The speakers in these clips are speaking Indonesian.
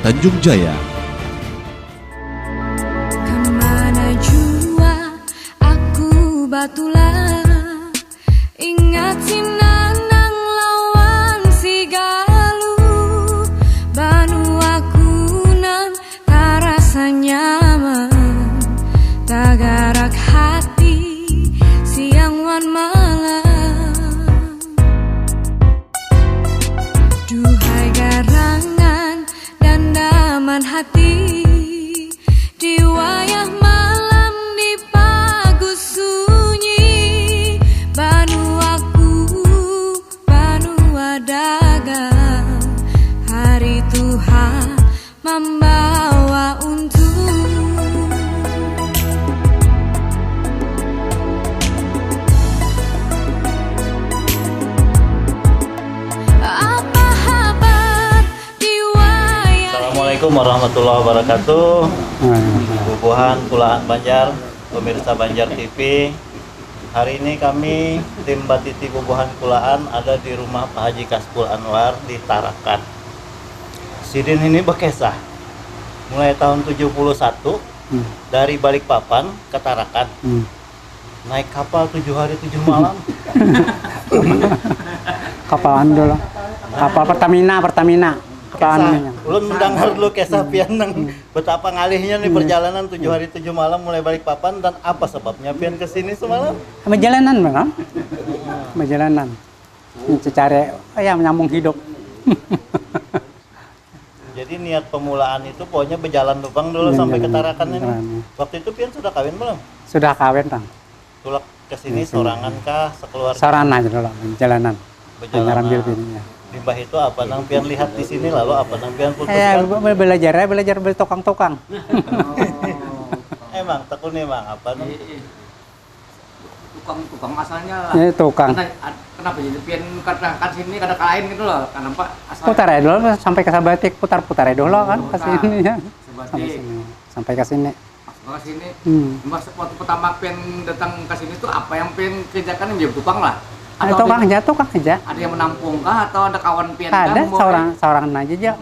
Tanjung Jaya. Kemana jua aku batulah, ingat si nanang lawan si galuh, banu aku nan tak rasa nyaman, tak garak hati siang wan malam. Duhai garangan dan daman hati, di wayah malam di pagus sunyi, banu aku, banu dagang, hari Tuhan membawa untuk apa habat di wayah. Assalamualaikum warahmatullahi wabarakatuh. Bubuhan Kulaan Banjar, pemirsa Banjar TV. Hari ini kami tim Batiti Bubuhan Kulaan ada di rumah Pak Haji Kaspul Anwar di Tarakan. Sidin ini bekesah mulai tahun 71 dari Balikpapan ke Tarakan. Naik kapal 7 hari 7 malam. Kapal andol, kapal Pertamina. Kesah, ulun mendengar dulu kisah pian nang betapa ngalihnya nih perjalanan 7 hari 7 malam mulai Balikpapan, dan apa sebabnya pian kesini semalam? Perjalanan bang, perjalanan. Mencari ya menyambung hidup. Jadi niat pemulaan itu pokoknya berjalan lubang dulu sampai ke Tarakan ini. Waktu itu pian sudah kawin belum? Sudah kawin bang. Tulak kesini sorangan kah, sekeluarga? Sorangan aja dulu, perjalanan. Berjalan. Ngambil bininya. Limbah itu apa nang pian lihat di sini, lalu apa nang pian Ya putuskan? belajar beli tukang-tukang. Emang tekun emang apa nang? Tukang asalnya lah. Ya tukang. Kenapa jadi pian kadang sini kadang lain gitu loh? Kenapa asal Putar ya dulu sampai ke Sabatik, putar ya dulu kan ke sini ya. Sampai Sebatik sini. Sampai ke sini. ke sini? Hmm. Waktu pertama pian datang ke sini tuh apa yang pian kerjakan, yang jadi tukang lah? Tukang aja. Ada yang menampung kah atau ada kawan pian kah? Ada seorang aja aja.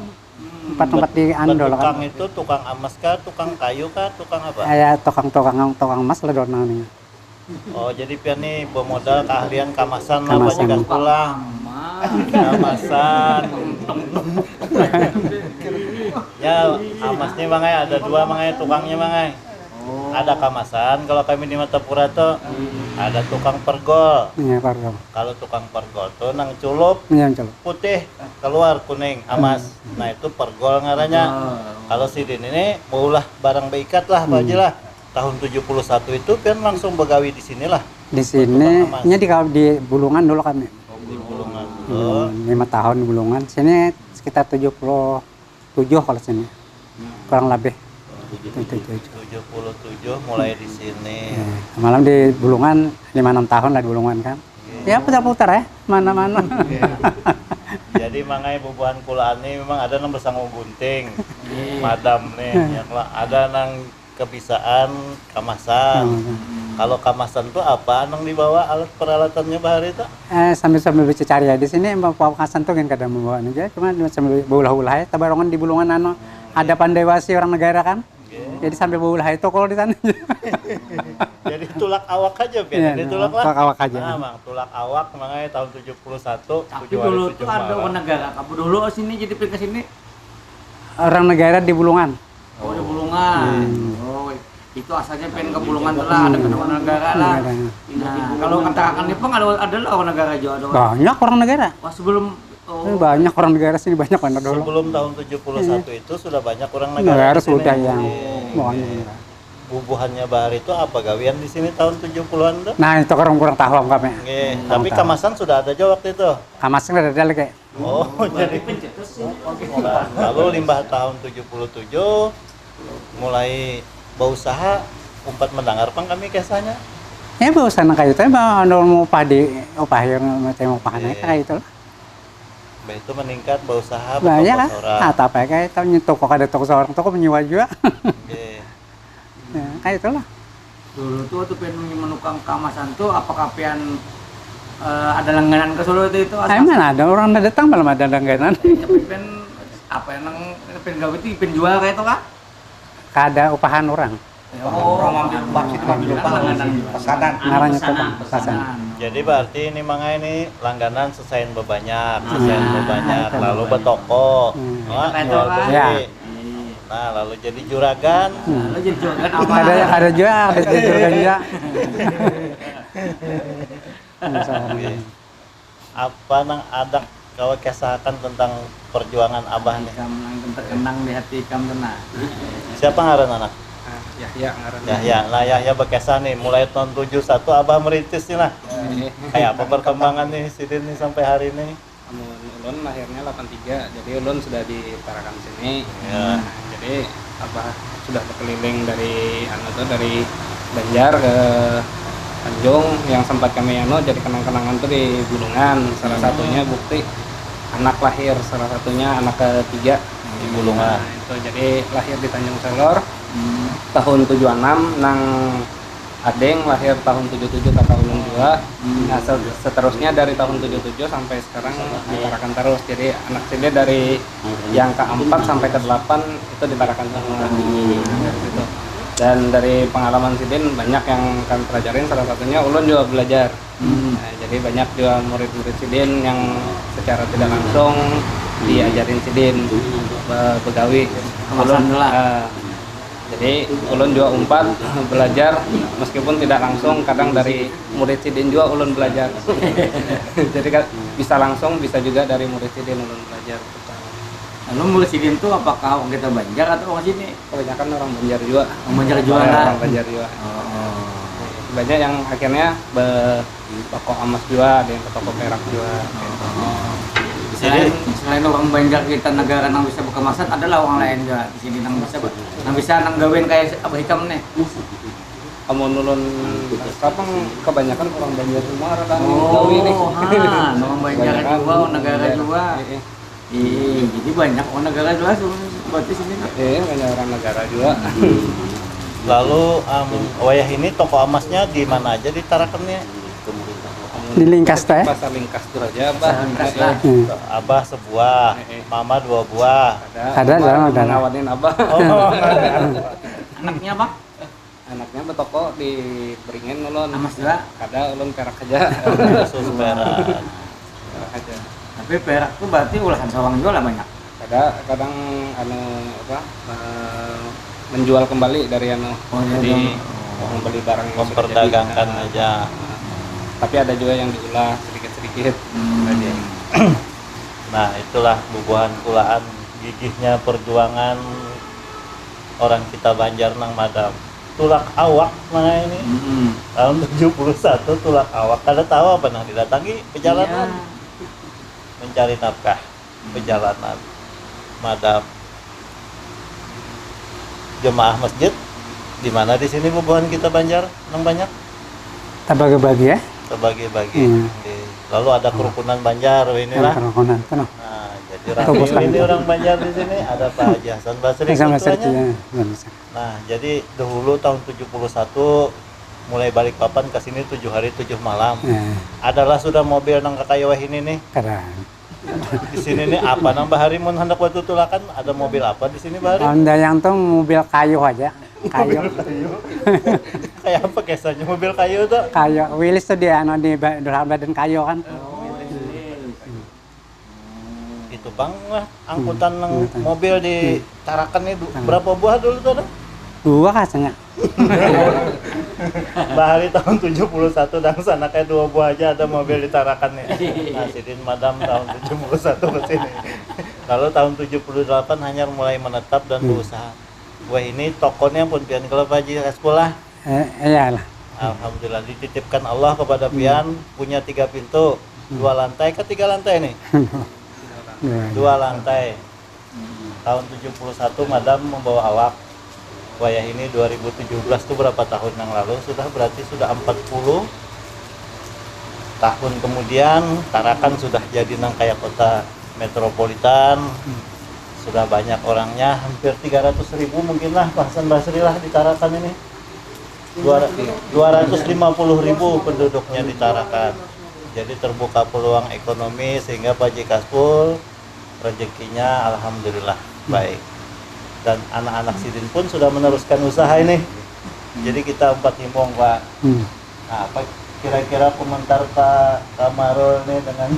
Tempat di Andol Tukang kan. itu tukang amas kah, tukang kayu kah, tukang apa? Ya tukang emas lah donanya. Oh, jadi pian nih bermodal keahlian kamasan lah Kamasan. banyak pulang. Kamasan. Ya, amasnya mangai ada dua mangai, tukangnya mangai. Ada kamasan, kalau kami di Matapura tuh ada tukang pergol. Iya, pardon. Kalau tukang pergol tuh nang culup Iya, coba. putih keluar kuning amas. Nah itu pergol ngarannya. Kalau sidin ini maulah barang beikat lah Pak Haji lah. Tahun 71 itu pian langsung begawi di sinilah. Di sini nya di Bulungan dulu kami. Di Bulungan. Oh, 5 tahun di Bulungan. Sini sekitar 77 kalau sini. Kurang lebih. 77 mulai di sini. Ya, malam di Bulungan 5-6 tahun lah di Bulungan kan. Ya putar-putar ya, mana-mana. Jadi mangai bubuhan kulaan ini memang ada nang bersanggung gunting, madam nih, yang ada nang kebisaan kamasan. Kalau kamasan tuh apa nang dibawa alat peralatannya bahari itu? Sambil bercari ya di sini bawa kasan tuh kan kadang membawa aja, cuma sambil baulah-ulah ya. Tabarongan di Bulungan ada pandewasi orang negara kan. Jadi sambil baulah itu kalau di sana. Jadi tulak awak aja pian. Iya, Jadi tulak lah. tulak awak aja. Nah, mang tulak awak mangai tahun 71 Tapi 7 hari dulu 7 tuh ada malam. orang negara. Kamu dulu sini jadi pian ke sini. Orang negara di Bulungan. Oh, di Bulungan. Oh, itu asalnya pengen ke Bulungan tuh lah, ada orang negara lah. Nah, kalau katakan Jepang ada lah orang negara juga ada. Banyak orang negara. Wah, sebelum Banyak orang negara sini banyak mana dulu. Sebelum tahun 71 itu sudah banyak orang negara. Negara di sini. sudah yang Iya. banyak. Bubuhannya bahari itu apa gawian di sini tahun 70-an tuh? Nah itu kurang tahu kami. Nggih, tapi kamasan sudah ada aja waktu itu. Kamasnya ada lagi. Oh, jadi lalu limbah tahun 77 mulai berusaha umpat mendengar pang kami kisahnya. Ya bu sana kayak itu, mau padi, yang mau panen kayak itu lah. Bah itu meningkat berusaha Banyak kan? bertoko Nah, apa ya kayak tahu toko ada toko seorang toko menyewa juga. Nggih. Ya, kayak itulah. dulu tuh pengen menukang kamasan tuh apakah pian ada langganan ke Solo itu Mana ada orang datang malam ada langganan. tapi pen apa yang pengawe itu penjual kayak itu kah? Kada upahan orang. Orang ambil upah pesanan. Ngaranya tuh Bang, pesanan. Jadi berarti ini mangga ini langganan sesain bebanyak, lalu betoko, jual beli. Ya. Nah, lalu jadi juragan. Lo jadi juragan apa? Ada juga, ada juga. Oke. Apa nang ada kau kesakan tentang perjuangan abah nih? Kamu yang terkenang di hati kamu tenang. Siapa ngaran anak? Yahya ngaran. Yahya. Nah, Yahya berkesan nih mulai tahun 71 abah merintis nih lah. Kayak apa perkembangan nih Sidin nih sampai hari ini? Ulun lahirnya 83, jadi ulun sudah di Tarakan sini. Ya. Jadi apa sudah berkeliling dari dari Banjar ke Tanjung yang sempat kami jadi kenang-kenangan tuh di Bulungan. Salah satunya bukti anak lahir, salah satunya anak ketiga Di Bulungan. Nah, itu jadi lahir di Tanjung Selor tahun 76, nang adeng lahir tahun 77 kakak ulun juga. Nah seterusnya dari tahun 77 sampai sekarang ditarakan terus. Jadi anak sini dari yang ke-4 sampai ke-8 itu ditarakan semua. Gitu. Dan dari pengalaman Sidin banyak yang kan pelajarin, salah satunya ulun juga belajar. Nah, jadi banyak juga murid-murid Sidin yang secara tidak langsung diajarin Sidin begawi. Jadi ulun juga umpat belajar meskipun tidak langsung, kadang dari murid Sidin juga ulun belajar. Jadi kan bisa langsung, bisa juga dari murid Sidin ulun belajar. Lalu murid Sidin itu apakah orang kita Banjar atau orang sini? Kebanyakan orang Banjar juga. Orang Banjar juga lah. Orang Banjar juga. Banyak yang akhirnya toko emas juga, ada yang ke toko perak juga. Selain orang Banjar kita negara yang bisa berkemasan, adalah orang lain juga di sini yang bisa nanggawen kayak apa hikam nih. Kamu nulun sekarang kebanyakan orang Banjar semua rata ini. Orang Banjar juga, orang negara juga. Jadi banyak orang negara juga buat di sini. Banyak orang negara juga. Lalu wayah ini toko emasnya di mana aja di Tarakannya? Di Lingkas teh. Pasar Lingkas itu aja, Abah. Abah sebuah, Mama 2 buah. Ada dalam ada. Nawarin Abah. Anaknya apa? Anaknya betoko di Beringin ulun. Amas juga. Ada ulun perak aja. Khusus perak. Perak aja. Tapi perak tuh berarti olahan sawang juga lah banyak. Kadang menjual kembali dari jadi membeli barang yang sudah Memperdagangkan jadi. aja. Tapi ada juga yang diulah sedikit-sedikit. Nah, itulah bubuhan kulaan, gigihnya perjuangan orang kita Banjar nang madam. Tulak awak mana ini? Tahun 71 tulak awak. Kada tahu apa nang didatangi perjalanan. Mencari nafkah, perjalanan. Madam. Jemaah masjid di mana di sini bubuhan kita Banjar nang banyak? Terbagi-bagi ya. Terbagi-bagi. Lalu ada kerukunan Banjar inilah. Kerukunan itu noh. Nah, jadi ini orang Banjar di sini ada Pak Haji Hasan Basri ketuanya. Nah, jadi dahulu tahun 71 mulai balik papan ke sini 7 hari 7 malam. Adalah sudah mobil nang kakayawah ini nih. Keren. Di sini nih apa nambah hari mun hendak waktu tulakan ada mobil apa di sini Bahari? Honda yang tuh mobil kayu aja. Kayu. Kayak apa kesannya mobil kayu tuh? Kayu. Wilis tuh dia di badan kayu kan. Itu Bang lah angkutan nang mobil di Tarakan itu berapa buah dulu tuh? Ada? 2 kasanya. Bahari tahun 71 dan sana kayak 2 buah aja ada mobil di Tarakan nih. Nah, Sidin Madam tahun 71 ke sini. Lalu tahun 78 hanya mulai menetap dan berusaha. Wah ini tokonya pun pian kalau Haji sekolah. Iyalah. Alhamdulillah dititipkan Allah kepada pian punya 3 pintu, 2 lantai ke 3 lantai nih. 2 lantai. Tahun 71 Madam membawa awak. Wayah ini 2017 itu berapa tahun yang lalu sudah berarti sudah 40 tahun kemudian Tarakan sudah jadi nang kayak kota metropolitan. Sudah banyak orangnya, hampir 300.000 mungkin lah Pak Hasan Basri lah di Tarakan ini. 250.000 penduduknya di Tarakan. Jadi terbuka peluang ekonomi sehingga Pak Haji Kaspul rezekinya alhamdulillah baik. Dan anak-anak Sidin pun sudah meneruskan usaha ini. Jadi kita 4 himbong, Pak. Nah, apa kira-kira komentar Pak Kamarul nih dengan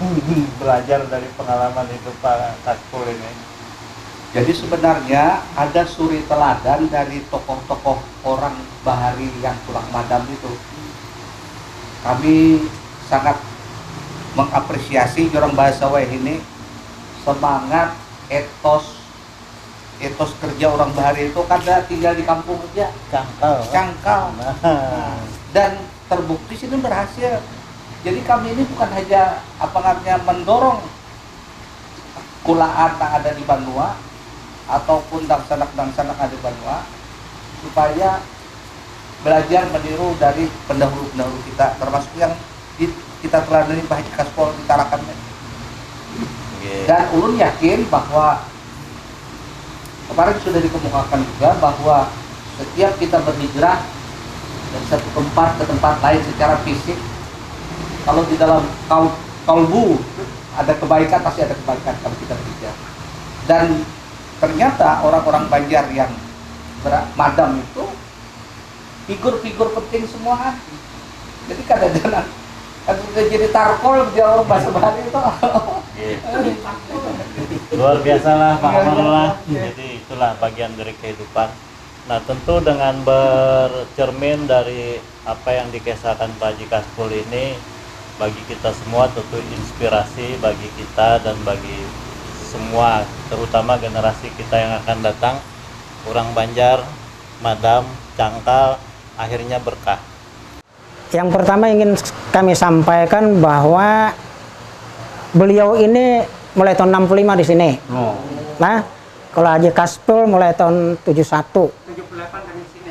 belajar dari pengalaman itu Pak Kaspul ini? Jadi sebenarnya ada suri teladan dari tokoh-tokoh orang Bahari yang tulang madam itu. Kami sangat mengapresiasi orang bahasa Wai ini, semangat, etos kerja orang Bahari itu karena tinggal di kampung aja, cangkal. Dan terbukti sini berhasil. Jadi kami ini bukan hanya mendorong kulaan yang ada di Banua ataupun dangsanak ada di Banua, supaya belajar meniru dari pendahulu-pendahulu kita, termasuk yang kita teladani Pak Haji Kaspol di Tarakan. Dan ulun yakin bahwa kemarin sudah dikemukakan juga bahwa setiap kita berhijrah dari satu tempat ke tempat lain secara fisik, kalau di dalam kalbu ada kebaikan, pasti ada kebaikan kalau kita berhijrah. Dan ternyata orang-orang Banjar yang madam itu figur-figur penting semua. Jadi kadang-kadang jadi tarkol dia orang bahasa Bahari itu. Luar biasa lah Pak Kamarul lah. Jadi itulah bagian dari kehidupan. Nah, tentu dengan bercermin dari apa yang dikisahkan Pak Haji Kaspul ini, bagi kita semua tentu inspirasi bagi kita dan bagi semua, terutama generasi kita yang akan datang. Orang Banjar, madam, cangkal, akhirnya berkah. Yang pertama ingin kami sampaikan bahwa beliau ini mulai tahun 65 di sini. Nah, kalau Haji Kaspul mulai tahun 71.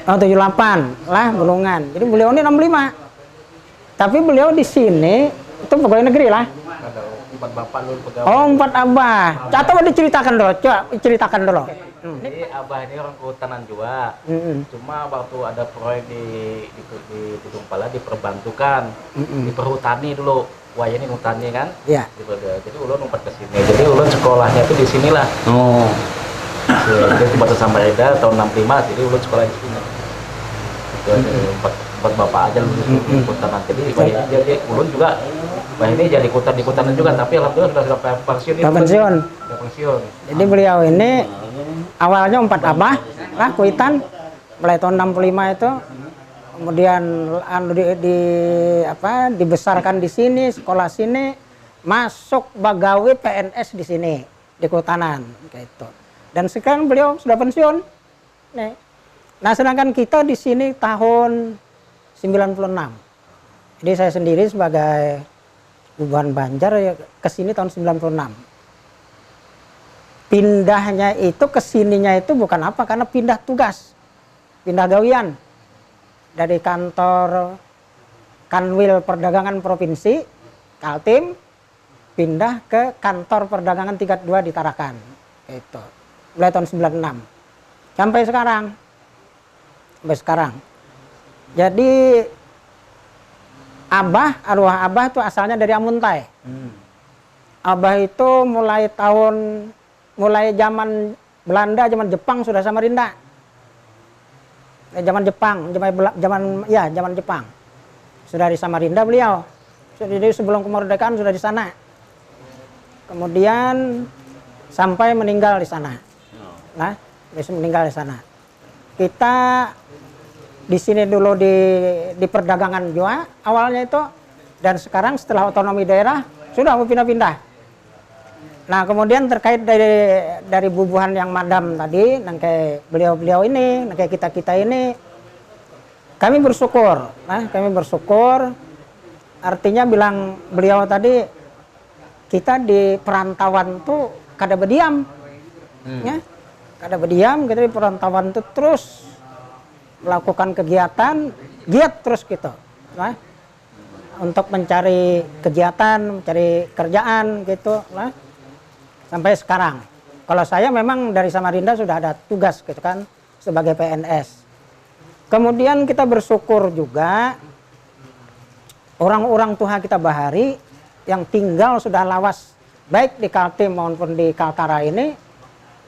78 lah Bulungan. Jadi beliau ini 65. Tapi beliau di sini itu pegawai negeri lah. Empat bapak lu pegawai. Oh, 4 abah. Coba diceritakan dulu, ceritakan dulu. Jadi abah ini orang kehutanan juga. Cuma waktu ada proyek di Gunung Pala diperbantukan, diperhutani dulu. Wah ini hutani kan? Iya. Jadi ulun umpat ke sini. Jadi ulun sekolahnya itu di sinilah. Oh. Jadi di Batu Samarinda tahun 65, jadi ulun sekolah di sini. Itu empat bapak aja lulus hutanan. Jadi ulun juga. Wah ini jadi di hutanan juga, tapi alhamdulillah sudah pensiun. Sudah pensiun. Jadi beliau ini awalnya 4 abah lah Kuitan mulai tahun 65 itu, kemudian dibesarkan di sini, sekolah sini, masuk bagawi PNS di sini di Kehutanan gitu. Dan sekarang beliau sudah pensiun. Nah, sedangkan kita di sini tahun 96. Jadi saya sendiri sebagai Bubuhan Banjar ya ke sini tahun 96. Pindahnya itu ke sininya itu bukan apa, karena pindah tugas, pindah gawian dari kantor Kanwil Perdagangan Provinsi Kaltim pindah ke kantor perdagangan tingkat 2 di Tarakan. Itu mulai tahun 96 sampai sekarang. Jadi arwah abah itu asalnya dari Amuntai. Abah itu mulai zaman Belanda, zaman Jepang sudah Samarinda. Zaman Jepang. Sudah di Samarinda beliau. Jadi sebelum kemerdekaan sudah di sana. Kemudian sampai meninggal di sana. Nah, meninggal di sana. Kita di sini dulu di perdagangan juga awalnya itu, dan sekarang setelah otonomi daerah sudah mau pindah-pindah. Nah, kemudian terkait dari bubuhan yang madam tadi, nangke beliau ini, nangke kita ini, kami bersyukur. Nah, kami bersyukur, artinya bilang beliau tadi, kita di perantauan tuh kada berdiam, ya, kada berdiam, kita di perantauan tuh terus melakukan kegiatan, giat terus gitu, nah, untuk mencari kegiatan, mencari kerjaan gitu, nah, sampai sekarang. Kalau saya memang dari Samarinda sudah ada tugas gitu kan sebagai PNS. Kemudian kita bersyukur juga orang-orang Tuha kita Bahari yang tinggal sudah lawas baik di Kaltim maupun di Kaltara ini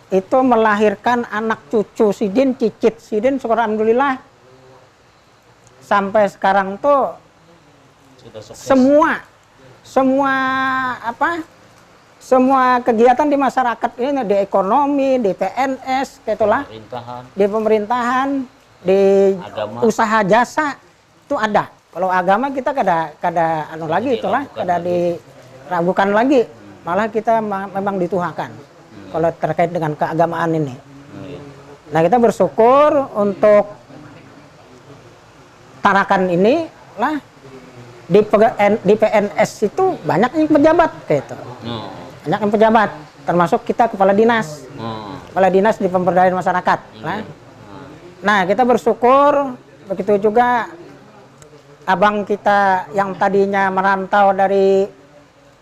itu melahirkan anak cucu Sidin, cicit Sidin, syukur alhamdulillah sampai sekarang tuh Sudah sukses. semua kegiatan di masyarakat ini, di ekonomi, di PNS, gitulah, di pemerintahan, di Agama. usaha jasa itu ada. Kalau agama kita kada anu lagi itulah, kada diragukan lagi. Malah kita memang dituhankan kalau terkait dengan keagamaan ini. Nah, kita bersyukur untuk Tarakan ini lah di PNS itu banyak yang pejabat kayak itu. Banyak yang pejabat, termasuk kita kepala dinas. Kepala dinas di pemberdayaan masyarakat. Nah, kita bersyukur begitu juga abang kita yang tadinya merantau dari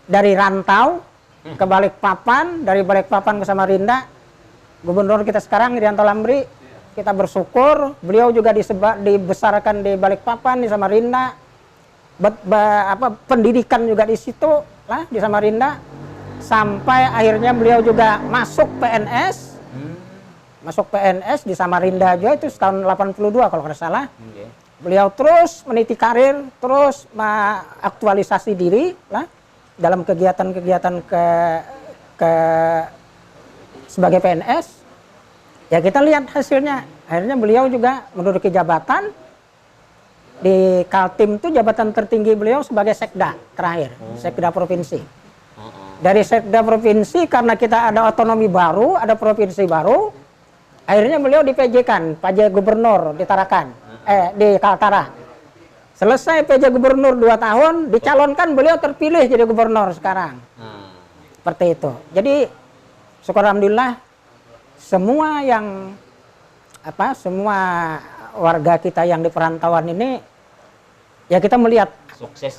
Rantau ke Balikpapan, dari Balikpapan ke Samarinda, gubernur kita sekarang Irianto Lambri, kita bersyukur beliau juga dibesarkan di Balikpapan, di Samarinda, pendidikan juga di situ lah di Samarinda, sampai akhirnya beliau juga masuk PNS, masuk PNS di Samarinda juga itu tahun 82 kalau tidak salah. Beliau terus meniti karir, terus mengaktualisasi diri lah dalam kegiatan-kegiatan sebagai PNS. Ya kita lihat hasilnya. Akhirnya beliau juga menduduki jabatan di Kaltim itu, jabatan tertinggi beliau sebagai sekda terakhir, sekda provinsi. Dari sekda provinsi karena kita ada otonomi baru, ada provinsi baru, akhirnya beliau di PJ-kan, PJ Gubernur di Tarakan, di Kaltara. Selesai PJ Gubernur 2 tahun, dicalonkan beliau terpilih jadi gubernur sekarang. Seperti itu. Jadi syukur alhamdulillah semua warga kita yang di perantauan ini ya kita melihat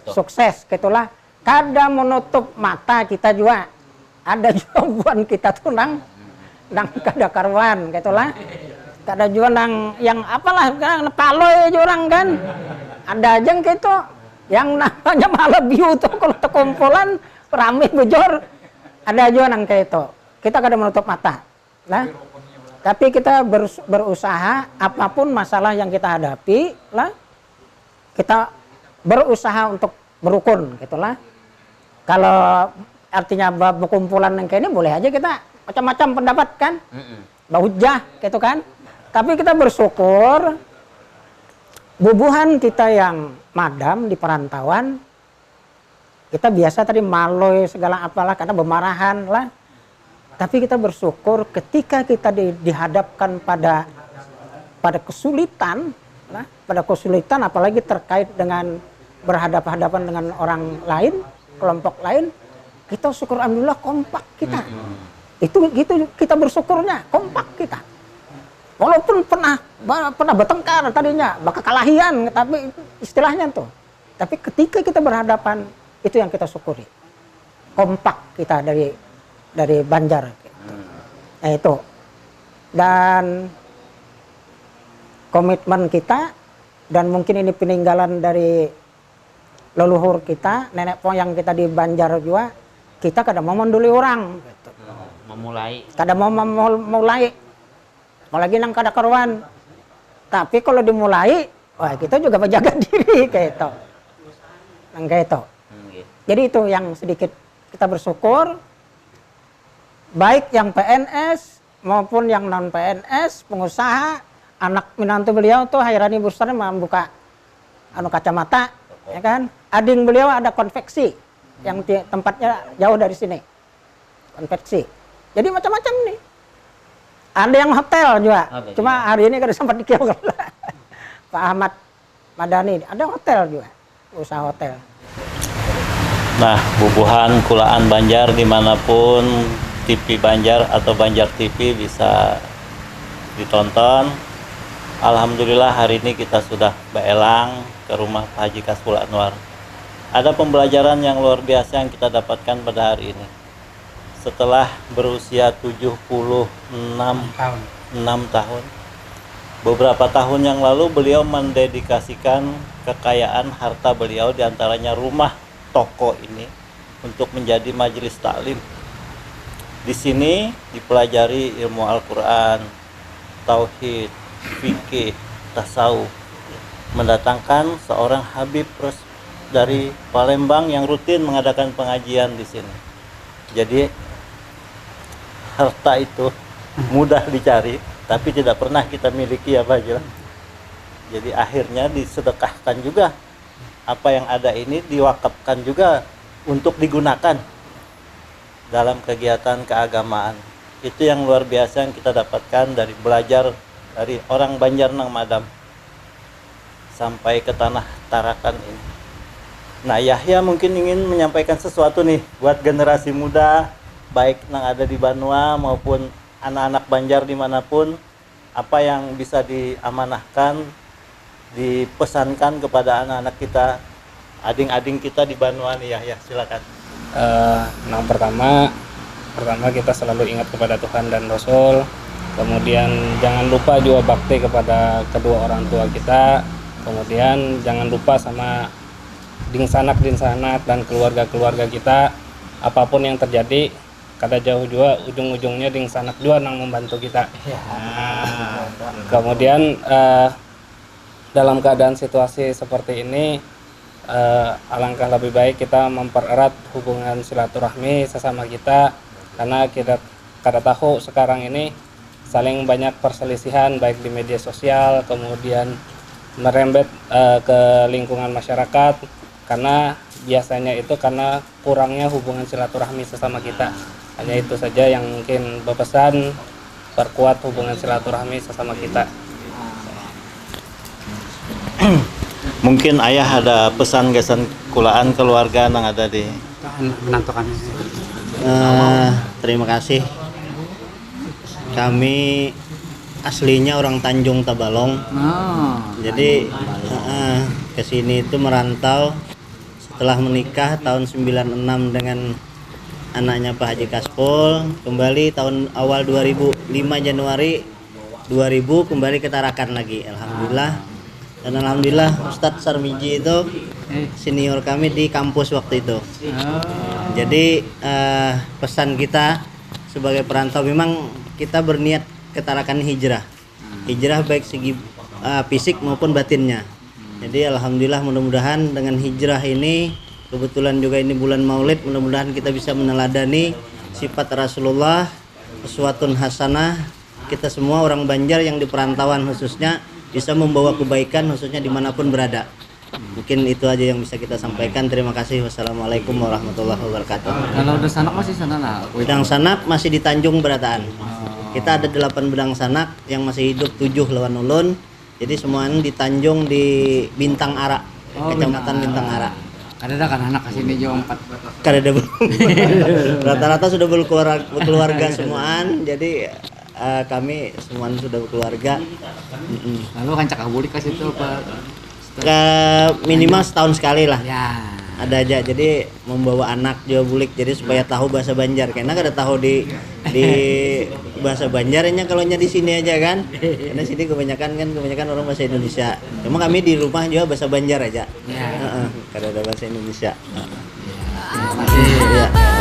sukses gitulah. Kada menutup mata kita juga. Ada juga buan kita tuh nang kada karuan gitulah. Kada juga nang yang apalah kan paloy orang kan. Ada aja gitu yang namanya malah biu tuh kalau terkumpulan rame bujur. Ada juga nang kayak itu. Kita kada menutup mata. Nah, tapi kita berusaha apapun masalah yang kita hadapi lah, kita berusaha untuk berukun gitulah. Kalau artinya berkumpulan yang kayak ini boleh aja kita macam-macam pendapat kan, bahujah gitu kan. Tapi kita bersyukur bubuhan kita yang madam di perantauan, kita biasa tadi maloy segala apalah karena bermarahan lah. Tapi kita bersyukur ketika kita dihadapkan pada kesulitan, nah, pada kesulitan apalagi terkait dengan berhadapan-hadapan dengan orang lain, kelompok lain, kita syukur alhamdulillah kompak kita. Itu gitu kita bersyukurnya, kompak kita. Walaupun pernah bertengkar tadinya, bakal kalahian, tapi istilahnya tuh. Tapi ketika kita berhadapan, itu yang kita syukuri. Kompak kita dari Banjar. Nah itu. Dan komitmen kita, dan mungkin ini peninggalan dari leluhur kita, nenek moyang kita di Banjar juga, kita kada mau menduli orang. Gitu. Kada mau memulai. Apalagi nang kada karuan. Tapi kalau dimulai, wah kita juga menjaga diri kayak itu. Nang kayak itu. Jadi itu yang sedikit kita bersyukur. Baik yang PNS maupun yang non PNS, pengusaha, anak menantu beliau tuh Hairani Bursar membuka kacamata, ya kan? Ading beliau ada konveksi yang tempatnya jauh dari sini, konveksi. Jadi macam-macam nih. Ada yang hotel juga, cuma hari ini kada sempat dikiau Pak Ahmad Madani, ada hotel juga, usaha hotel. Nah, bubuhan Kulaan Banjar dimanapun TV Banjar atau Banjar TV bisa ditonton. Alhamdulillah hari ini kita sudah beelang ke rumah Pak Haji Kasful Anwar. Ada pembelajaran yang luar biasa yang kita dapatkan pada hari ini. Setelah berusia 76 tahun, beberapa tahun yang lalu beliau mendedikasikan kekayaan harta beliau diantaranya rumah toko ini untuk menjadi majelis taklim. Di sini dipelajari ilmu Al-Quran, tauhid, fikih, tasawuf. Mendatangkan seorang Habib dari Palembang yang rutin mengadakan pengajian di sini. Jadi harta itu mudah dicari, tapi tidak pernah kita miliki ya Pak Haji. Jadi akhirnya disedekahkan juga. Apa yang ada ini diwakafkan juga untuk digunakan dalam kegiatan keagamaan. Itu yang luar biasa yang kita dapatkan dari belajar dari orang Banjar Nang Madam sampai ke tanah Tarakan ini. Nah, Yahya mungkin ingin menyampaikan sesuatu nih buat generasi muda, baik yang ada di Banua maupun anak-anak Banjar dimanapun, apa yang bisa diamanahkan, dipesankan kepada anak-anak kita, ading-ading kita di Banua nih. Yahya, silakan. Yang pertama kita selalu ingat kepada Tuhan dan Rasul, kemudian jangan lupa juga bakti kepada kedua orang tua kita, kemudian jangan lupa sama dingsanak dan keluarga kita. Apapun yang terjadi, kada jauh juga ujung-ujungnya dingsanak juga yang membantu kita. Kemudian dalam keadaan situasi seperti ini, alangkah lebih baik kita mempererat hubungan silaturahmi sesama kita, karena kita kada tahu sekarang ini saling banyak perselisihan baik di media sosial, kemudian merembet ke lingkungan masyarakat, karena biasanya itu karena kurangnya hubungan silaturahmi sesama kita. Hanya itu saja yang mungkin berpesan, perkuat hubungan silaturahmi sesama kita. Mungkin ayah ada pesan-kesan kulaan keluarga yang ada di menantu kami. Terima kasih. Kami aslinya orang Tanjung Tabalong. Jadi ke sini itu merantau setelah menikah tahun 96 dengan anaknya Pak Haji Kaspol. Kembali tahun awal 2005 Januari 2000 kembali ke Tarakan lagi. Alhamdulillah. Dan alhamdulillah Ustadz Sarmiji itu senior kami di kampus waktu itu. Jadi pesan kita sebagai perantau, memang kita berniat ke Tarakan hijrah baik segi fisik maupun batinnya. Jadi alhamdulillah, mudah-mudahan dengan hijrah ini, kebetulan juga ini bulan Maulid, mudah-mudahan kita bisa meneladani sifat Rasulullah, uswatun hasanah. Kita semua orang Banjar yang di perantauan khususnya bisa membawa kebaikan khususnya dimanapun berada. Mungkin itu aja yang bisa kita sampaikan. Terima kasih. Wassalamualaikum warahmatullahi wabarakatuh. Kalau udah sanak masih sana lah. Bedang sanak masih di Tanjung Berataan. Kita ada 8 bedang sanak yang masih hidup, 7 lawan ulun. Jadi semuanya di Tanjung di Bintang Ara, Kecamatan Bintang Ara. Ada kan anak kesini jauh 4. Kada belum. Rata-rata sudah berkeluarga semuaan. Jadi kami semuanya sudah berkeluarga. Lalu kan cakap bulik ke situ Pak. Ke minimal setahun sekali lah. Ya. Ada aja, jadi membawa anak juga bulik, jadi supaya tahu bahasa Banjar. Karena kada tahu di bahasa Banjarnya kalau di sini aja kan. Karena sini kebanyakan orang bahasa Indonesia. Cuma kami di rumah juga bahasa Banjar aja. Kada ada bahasa Indonesia. Sahabat